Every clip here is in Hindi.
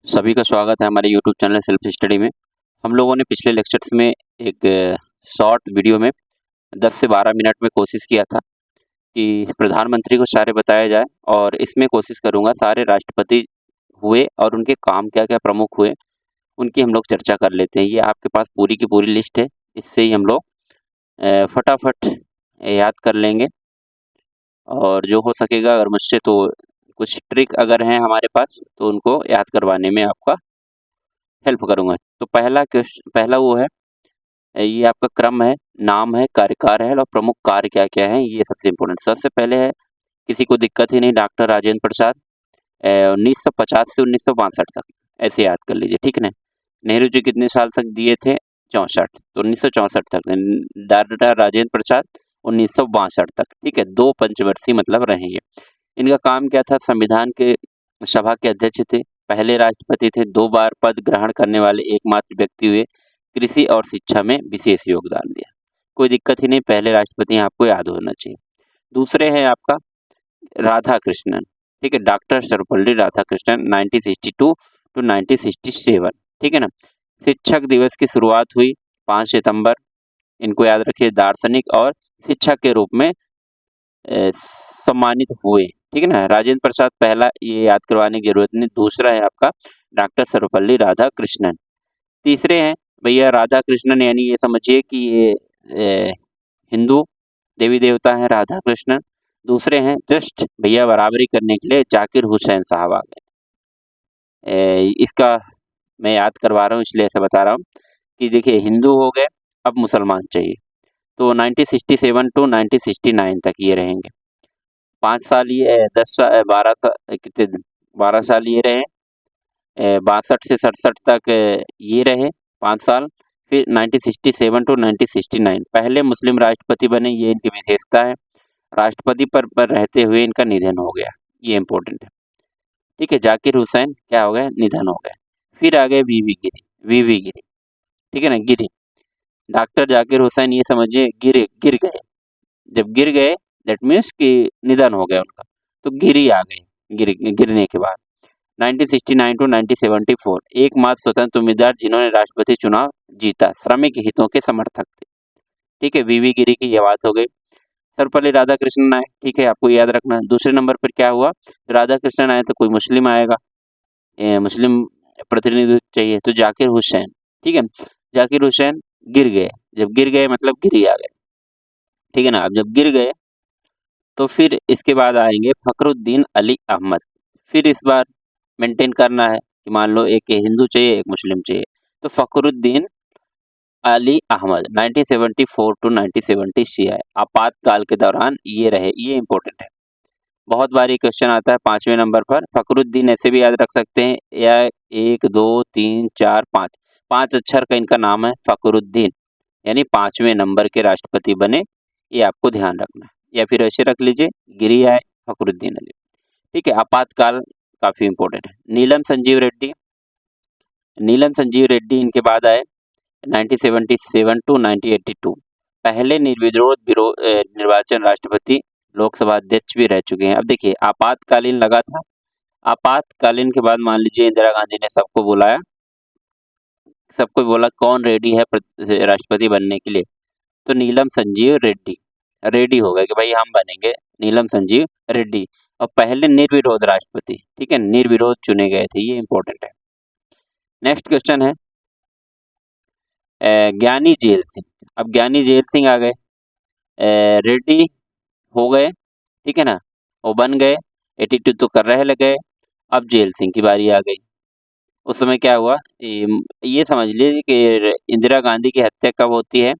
सभी का स्वागत है हमारे यूट्यूब चैनल सेल्फ स्टडी में। हम लोगों ने पिछले लेक्चर्स में एक शॉर्ट वीडियो में 10 से 12 मिनट में कोशिश किया था कि प्रधानमंत्री को सारे बताया जाए, और इसमें कोशिश करूंगा सारे राष्ट्रपति हुए और उनके काम क्या-क्या प्रमुख हुए, उनकी हम लोग चर्चा कर लेते हैं। ये आपके पास पूरी की पूरी लिस्ट है, इससे ही हम लोग फटाफट याद कर लेंगे। और जो हो सकेगा, अगर मुझसे तो कुछ ट्रिक अगर हैं हमारे पास, तो उनको याद करवाने में आपका हेल्प करूँगा। तो पहला वो है, ये आपका क्रम है, नाम है, कार्यकाल है और प्रमुख कार्य क्या-क्या हैं, ये सबसे इम्पोर्टेंट। सबसे पहले है, किसी को दिक्कत ही नहीं, डॉक्टर राजेंद्र प्रसाद 1950 से 1962 तक, ऐसे याद कर लीजिए, ठीक है ना? नेहरू जी कितने साल तक दिए थे? 64, तो 1964 तक। डॉक्टर राजेंद्र प्रसाद 1962 तक, ठीक है? 2 पंचवर्षीय मतलब रहे ये। इनका काम क्या था? संविधान के सभा के अध्यक्ष थे, पहले राष्ट्रपति थे, 2 बार पद ग्रहण करने वाले एकमात्र व्यक्ति हुए, कृषि और शिक्षा में विशेष योगदान दिया। कोई दिक्कत ही नहीं, पहले राष्ट्रपति हैं, आपको याद होना चाहिए। दूसरे हैं आपका राधाकृष्णन, ठीक है? डॉक्टर सर्वपल्ली राधाकृष्णन 1962 टू 1967, ठीक है ना? शिक्षक दिवस की शुरुआत हुई 5 सितंबर, इनको याद रखिए। दार्शनिक और शिक्षक के रूप में सम्मानित हुए, ठीक है ना? राजेंद्र प्रसाद पहला, ये याद करवाने की जरूरत नहीं। दूसरा है आपका डॉक्टर सर्वपल्ली राधाकृष्णन। तीसरे हैं भैया राधाकृष्णन, यानी ये समझिए कि ये हिंदू देवी देवता हैं राधाकृष्णन। दूसरे हैं जस्ट भैया बराबरी करने के लिए जाकिर हुसैन साहब आ गए। इसका मैं याद करवा रहा हूँ, इसलिए ऐसा बता रहा हूँ कि देखिए, हिंदू हो गए, अब मुसलमान चाहिए। तो 1967 टू 1969 तक ये रहेंगे। 5 साल ये 10 सा 12 सा कितने दिन 12 साल ये रहे। 62 से 67 तक ये रहे 5 साल। फिर 1967 टू 1969 पहले मुस्लिम राष्ट्रपति बने, ये इनकी विशेषता है। राष्ट्रपति पर रहते हुए इनका निधन हो गया, ये इम्पोर्टेंट है, ठीक है? जाकिर हुसैन क्या हो गए? निधन हो गए। फिर आ गए वीवी गिरी, ठीक है ना? गिरी, डॉक्टर जाकिर हुसैन, ये समझिए गिर गए। जब गिर गए, दैट मीन्स कि निधन हो गया उनका, तो गिरी आ गए, गिरने के बाद। 1969 टू 1974 एकमात्र स्वतंत्र उम्मीदवार जिन्होंने राष्ट्रपति चुनाव जीता, श्रमिक हितों के समर्थक थे, ठीक है? वीवी गिरी की ये बात हो गई। सर्वपल्ली राधाकृष्णन आए, ठीक है? आपको याद रखना है। दूसरे नंबर पर क्या हुआ? राधाकृष्णन आए तो कोई मुस्लिम आएगा, मुस्लिम प्रतिनिधित्व चाहिए, तो जाकिर हुसैन, ठीक है? जाकिर हुसैन गिर गए। जब गिर गए मतलब गिरी आ गए, ठीक है ना? अब जब गिर गए, तो फिर इसके बाद आएंगे फखरुद्दीन अली अहमद। फिर इस बार मेंटेन करना है कि मान लो एक हिंदू चाहिए, एक मुस्लिम चाहिए, तो फखरुद्दीन अली अहमद 1974 टू 1976 आए। आपातकाल के दौरान ये रहे, ये इंपॉर्टेंट है। बहुत बार ये क्वेश्चन आता है 5वें नंबर पर। फखरुद्दीन ऐसे भी याद रख सकते हैं, या 1 2 3 4 5, 5 अक्षर का इनका नाम है फखरुद्दीन, यानी 5वें नंबर के राष्ट्रपति बने, ये आपको ध्यान रखना है। या फिर ऐसे रख लीजिए, गिरी आए, फखरुद्दीन अली, ठीक है? आपातकाल काफी इंपॉर्टेंट है। नीलम संजीव रेड्डी इनके बाद आए 1977 टू 1982, पहले निर्वाचन राष्ट्रपति, लोकसभा अध्यक्ष भी रह चुके हैं। अब देखिए, आपातकालीन लगा था, आपातकालीन के बाद मान लीजिए इंदिरा गांधी ने सबको बुलाया, सबको बोला कौन रेडी है राष्ट्रपति बनने के लिए, तो नीलम संजीव रेड्डी रेडी हो गए कि भाई हम बनेंगे, नीलम संजीव रेड्डी। और पहले निर्विरोध राष्ट्रपति, ठीक है? निर्विरोध चुने गए थे, ये इंपॉर्टेंट है। नेक्स्ट क्वेश्चन है ज्ञानी जेल सिंह। अब ज्ञानी जेल सिंह आ गए, रेडी हो गए, ठीक है ना? वो बन गए, एटीट्यूड तो कर रहे लगे। अब जेल सिंह की बारी आ गई। उस समय क्या हुआ, ये समझ लीजिए कि इंदिरा गांधी की हत्या कब होती है?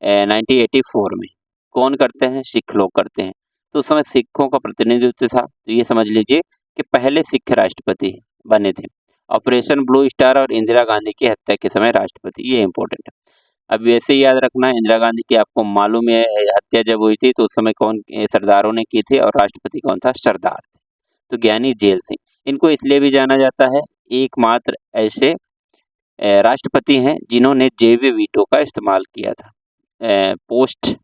1984 में। कौन करते हैं? सिख लोग करते हैं। तो उस समय सिखों का प्रतिनिधित्व था, तो ये समझ लीजिए कि पहले सिख राष्ट्रपति बने थे। ऑपरेशन ब्लू स्टार और इंदिरा गांधी की हत्या के समय राष्ट्रपति, ये इंपॉर्टेंट है। अब वैसे ही याद रखना है, इंदिरा गांधी की आपको मालूम है हत्या जब हुई थी, तो उस समय कौन सरदारों ने की थी, और राष्ट्रपति कौन था? सरदार। तो ज्ञानी जेल सिंह, इनको इसलिए भी जाना जाता है, एकमात्र ऐसे राष्ट्रपति हैं जिन्होंने जैव वीटो का इस्तेमाल किया था। पोस्ट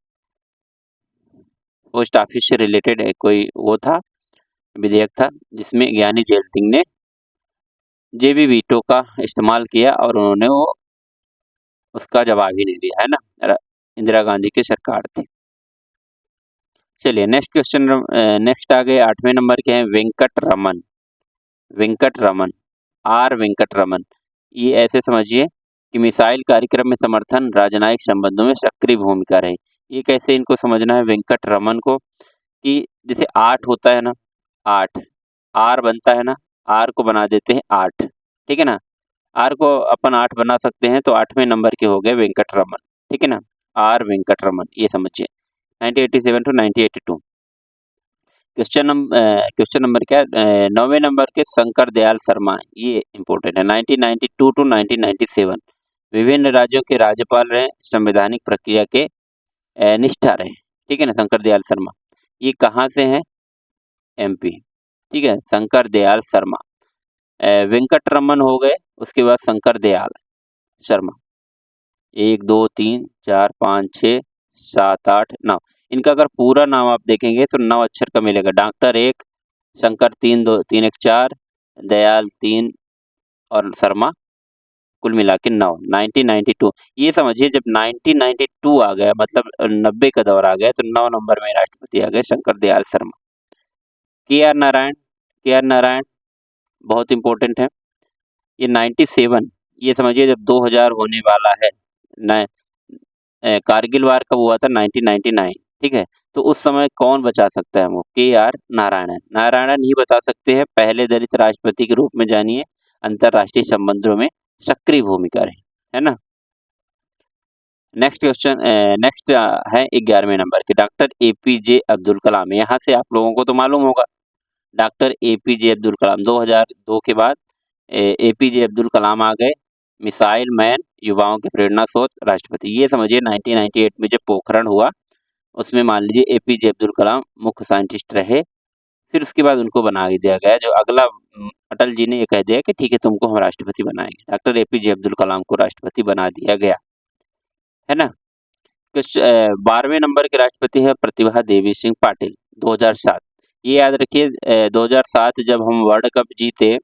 पोस्ट ऑफिस से रिलेटेड कोई वो था, विधेयक था, जिसमें ज्ञानी जेल सिंह ने जेबी वीटो का इस्तेमाल किया और उन्होंने वो उसका जवाब ही नहीं दिया, है ना? इंदिरा गांधी की सरकार थी। चलिए नेक्स्ट क्वेश्चन, नेक्स्ट आ गए 8वें नंबर के हैं वेंकट रमन। वेंकट रमन, आर वेंकट रमन। ये ऐसे समझिए कि मिसाइल कार्यक्रम में समर्थन, राजनयिक संबंधों में सक्रिय भूमिका रही। ये कैसे इनको समझना है वेंकट रमन को, कि जैसे 8 होता है ना, 8 आर बनता है ना, आर को बना देते हैं 8, ठीक है ना? आर को अपन 8 बना सकते हैं, तो 8वें नंबर के हो गए वेंकट रमन, ठीक है ना? आर वेंकट रमन, ये समझिए। 1987 टू 1982। क्वेश्चन नंबर क्या है? 9वें नंबर के शंकर दयाल शर्मा, ये इम्पोर्टेंट है। 1992 टू 1997 विभिन्न राज्यों के राज्यपाल रहे, संवैधानिक प्रक्रिया के निष्ठा रहे, ठीक है ना? शंकर दयाल शर्मा, ये कहाँ से हैं? एमपी, ठीक है? शंकर दयाल शर्मा। वेंकट रमन हो गए, उसके बाद शंकर दयाल शर्मा। 1 2 3 4 5 6 7 8 9, इनका अगर पूरा नाम आप देखेंगे तो 9 अक्षर का मिलेगा। डॉक्टर 1, शंकर 3 2 3 1 4, दयाल 3 और शर्मा, कुल मिला के 9। 1992, ये समझिए जब 1992 आ गया, मतलब 90 का दौर आ गया, तो 9 नंबर में राष्ट्रपति आ गए शंकर दयाल शर्मा। के आर नारायण बहुत इंपॉर्टेंट है। ये 97, ये समझिए जब 2000 होने वाला है, न कारगिल वार कब हुआ था? 1999, ठीक है? तो उस समय कौन बचा सकता है हमको? के आर नारायणन। नारायणन ही बता सकते हैं, पहले दलित राष्ट्रपति के रूप में जानिए, अंतर्राष्ट्रीय संबंधों में सक्रिय भूमिका रही, है ना? नेक्स्ट क्वेश्चन, नेक्स्ट है 11वें नंबर के डॉक्टर एपीजे अब्दुल कलाम। यहाँ से आप लोगों को तो मालूम होगा, डॉक्टर एपीजे अब्दुल कलाम 2002 के बाद एपीजे अब्दुल कलाम आ गए, मिसाइल मैन, युवाओं के प्रेरणा स्रोत, राष्ट्रपति। ये समझिए 1998 में जब पोखरण हुआ, उसमें मान लीजिए एपीजे अब्दुल कलाम मुख्य साइंटिस्ट रहे। फिर उसके बाद उनको बना दिया गया, जो अगला अटल जी ने ये कह दिया कि ठीक है, तुमको हम राष्ट्रपति बनाएंगे। डॉक्टर एपीजे अब्दुल कलाम को राष्ट्रपति बना दिया गया, है ना? 12वें नंबर के राष्ट्रपति हैं प्रतिभा देवी सिंह पाटिल, 2007। ये याद रखिए, 2007 जब हम वर्ल्ड कप जीते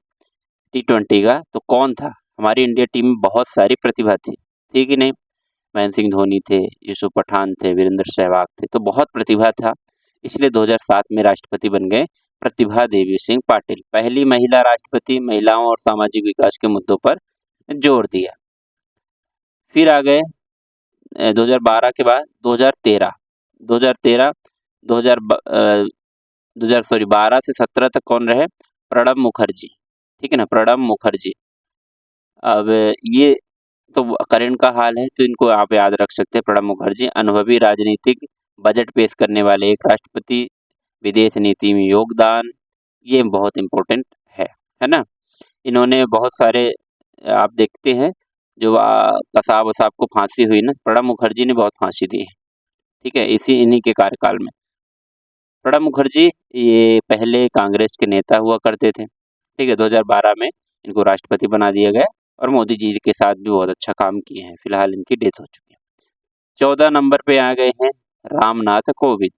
T20 का, तो कौन था? हमारी इंडिया टीम में बहुत सारी प्रतिभा थी कि नहीं? महेंद्र सिंह धोनी थे, यूसुफ पठान थे, वीरेंद्र सहवाग थे, तो बहुत प्रतिभा था। इसलिए 2007 में राष्ट्रपति बन गए प्रतिभा देवी सिंह पाटिल, पहली महिला राष्ट्रपति, महिलाओं और सामाजिक विकास के मुद्दों पर जोर दिया। फिर आ गए 2012 के बाद 2013, 2013 2000 12 से 17 तक कौन रहे? प्रणब मुखर्जी, ठीक है ना? प्रणब मुखर्जी। अब ये तो करंट का हाल है, तो इनको आप याद रख सकते हैं। प्रणब मुखर्जी अनुभवी राजनीतिक, बजट पेश करने वाले एक राष्ट्रपति, विदेश नीति में योगदान, ये बहुत इम्पोर्टेंट है ना? इन्होंने बहुत सारे आप देखते हैं जो कसाब-वसाब को फांसी हुई ना, प्रणब मुखर्जी ने बहुत फांसी दी है, ठीक है? इन्हीं के कार्यकाल में। प्रणब मुखर्जी ये पहले कांग्रेस के नेता हुआ करते थे, ठीक है? 2012 में इनको राष्ट्रपति बना दिया गया और मोदी जी के साथ भी बहुत अच्छा काम किए हैं। फिलहाल इनकी डेथ हो चुकी है। 14 नंबर पे आ गए हैं रामनाथ कोविंद,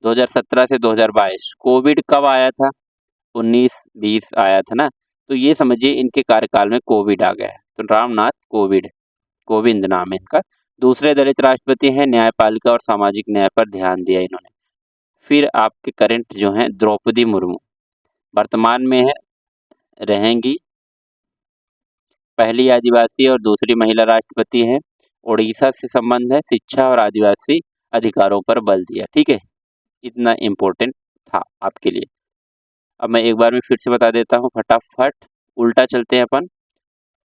2017 से 2022। कोविड कब आया था? 19-20 आया था ना? तो ये समझिए इनके कार्यकाल में कोविड आ गया है। तो रामनाथ कोविंद नाम है इनका। दूसरे दलित राष्ट्रपति हैं, न्यायपालिका और सामाजिक न्याय पर ध्यान दिया इन्होंने। फिर आपके करंट जो हैं द्रौपदी मुर्मू, वर्तमान में है, रहेंगी, पहली आदिवासी और दूसरी महिला राष्ट्रपति हैं। ओडिशा से संबंध है, शिक्षा और आदिवासी अधिकारों पर बल दिया, ठीक है? इतना इम्पोर्टेंट था आपके लिए। अब मैं एक बार में फिर से बता देता हूँ फटाफट, उल्टा चलते हैं अपन।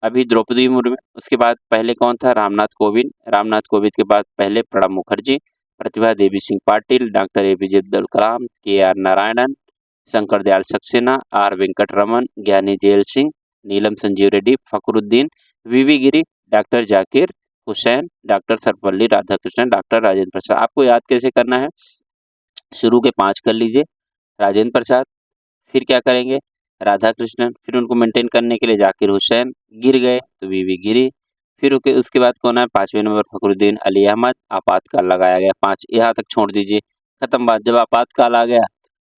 अभी द्रौपदी मुर्मू, उसके बाद पहले कौन था? रामनाथ कोविंद। रामनाथ कोविंद के बाद पहले Pranab Mukherjee, Pratibha Devi Singh Patil, doctor APJ Abdul Kalam, K R Narayanan, Shankar Dayal Saxena, R Venkat Raman, Gyani Zail Singh, Neelam Sanjiva Reddy, Fakhruddin, VV Giri, doctor Zakir Hussain, doctor Sarvepalli Radhakrishnan, doctor Rajendra Prasad. आपको याद कैसे करना है? शुरू के 5 कर लीजिए, राजेंद्र प्रसाद, फिर क्या करेंगे? राधाकृष्णन, फिर उनको मेंटेन करने के लिए जाकिर हुसैन, गिर गए तो वीवी गिरी, फिर उसके बाद कौन है? 5वें नंबर फखरुद्दीन अली अहमद, आपातकाल लगाया गया 5, यहाँ तक छोड़ दीजिए, खत्म बात। जब आपातकाल आ गया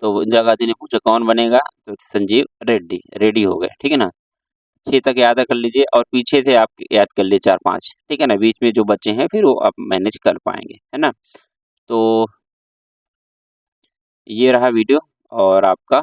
तो इंदिरा गांधी ने पूछा कौन बनेगा? तो संजीव रेड्डी, रेड्डी हो गए, ठीक है ना? 6 तक याद कर लीजिए और पीछे से आप याद कर लिए 4-5, ठीक है ना? बीच में जो बचे हैं फिर वो आप मैनेज कर पाएँगे, है ना? तो ये रहा वीडियो और आपका